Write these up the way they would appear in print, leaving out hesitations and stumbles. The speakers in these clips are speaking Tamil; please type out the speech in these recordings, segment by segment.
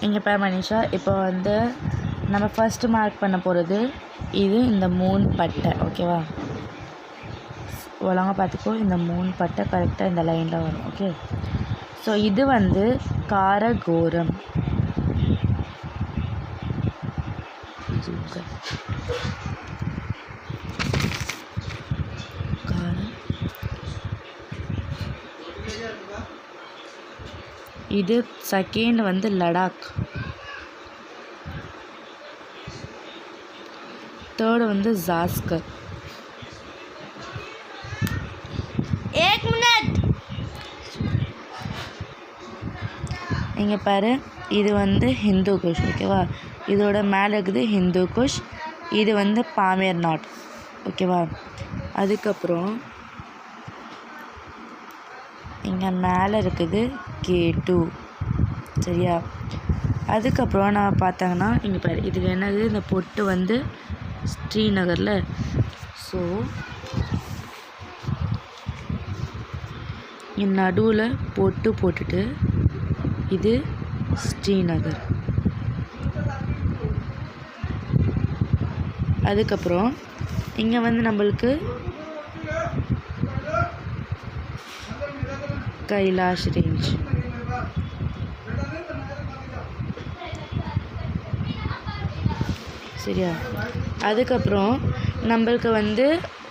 இங்கே பாரு மனிஷா, இப்போ வந்து நம்ம ஃபஸ்ட்டு மார்க் பண்ண போகிறது இது இந்த 3 பட்டை. ஓகேவா? ஒழுங்கா பார்த்துக்கோ. இந்த 3 பட்டை கரெக்டாக இந்த லைனில் வரும். ஓகே. ஸோ இது வந்து காரகோரம். இது செகண்ட் வந்து லடாக். தேர்டு வந்து ஜாஸ்கர். இங்கே பாரு, இது வந்து ஹிந்து குஷ். ஓகேவா? இதோட மேலே இருக்குது ஹிந்து குஷ். இது வந்து பாமேர் நாட். ஓகேவா? அதுக்கப்புறம் இங்கே மேலே இருக்குது K2. சரியா? அதுக்கப்புறம் நான் பார்த்தாங்கன்னா இங்கே பாரு, இதுக்கு என்னது, இந்த பொட்டு வந்து ஸ்ரீநகரில். ஸோ இங்கே நடுவில் பொட்டு போட்டுட்டு இது ஸ்ரீநகர். அதுக்கப்புறம் இங்கே வந்து நம்மளுக்கு கைலாஷ் ரேஞ்ச். சரியா? அதுக்கப்புறம் நம்மளுக்கு வந்து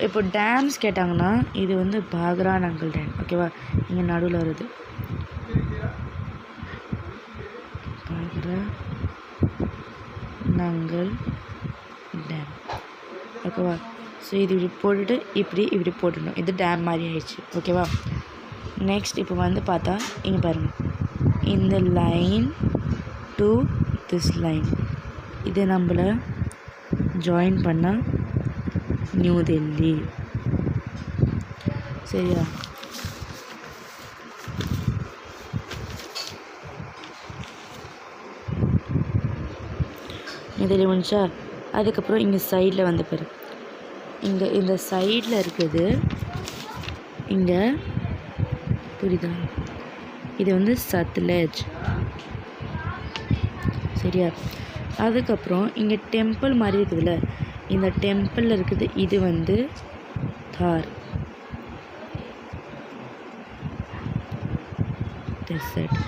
இப்போ டேம்ஸ் கேட்டாங்கன்னா இது வந்து பாக்ரா நங்கல் டேம். ஓகேவா? இங்கே நடுவில் வருது பாக்ரா நங்கல் டேம். ஓகேவா? ஸோ இது இப்படி போட்டுட்டு இப்படி போட்டுடணும். இது டேம் மாதிரி ஆயிடுச்சு. ஓகேவா? நெக்ஸ்ட் இப்போ வந்து பார்த்தா இங்கே பாருங்கள், இந்த லைன் டு திஸ் லைன் இது நம்மளை ஜாயின் பண்ண நியூ டெல்லி. சரியா? நியூ டெல்லி முடிச்சா அதுக்கப்புறம் இங்கே சைடில் வந்து பாரு, இங்கே இந்த சைடில் இருக்குது. இங்கே புரியுதா? இது வந்து சத்லஜ். சரியா? அதுக்கப்புறம் இங்கே டெம்பிள் மாதிரி இருக்குதுல்ல, இந்த டெம்பிளில் இருக்குது இது வந்து தார் டெசர்ட்.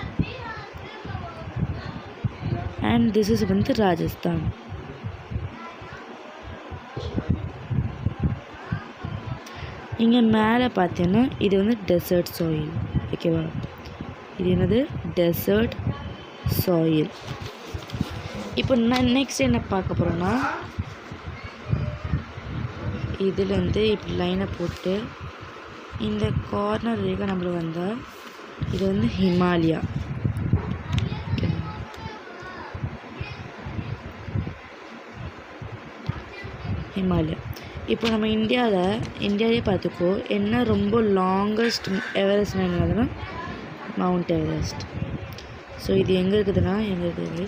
அண்ட் திஸ் இஸ் வந்து ராஜஸ்தான். இங்கே மேலே பார்த்தீங்கன்னா இது வந்து டெசர்ட் சாயில். ஓகேவா? இது என்னது? Dessert soil. இப்போ நான் நெக்ஸ்ட் என்ன பார்க்க போகிறேன்னா, இதுலேருந்து இப்படி லைனை போட்டு இந்த கார்னர் வரைக்கும் நம்மளுக்கு வந்தால் இது வந்து ஹிமாலயா. ஹிமாலயா. இப்போ நம்ம இந்தியாவிலே பார்த்துக்கோ, என்ன ரொம்ப லாங்கஸ்ட் எவரெஸ்ட் என்னதுன்னா மவுண்ட் எவரெஸ்ட். ஸோ இது எங்கே இருக்குதுன்னா, எங்கே இருக்குது?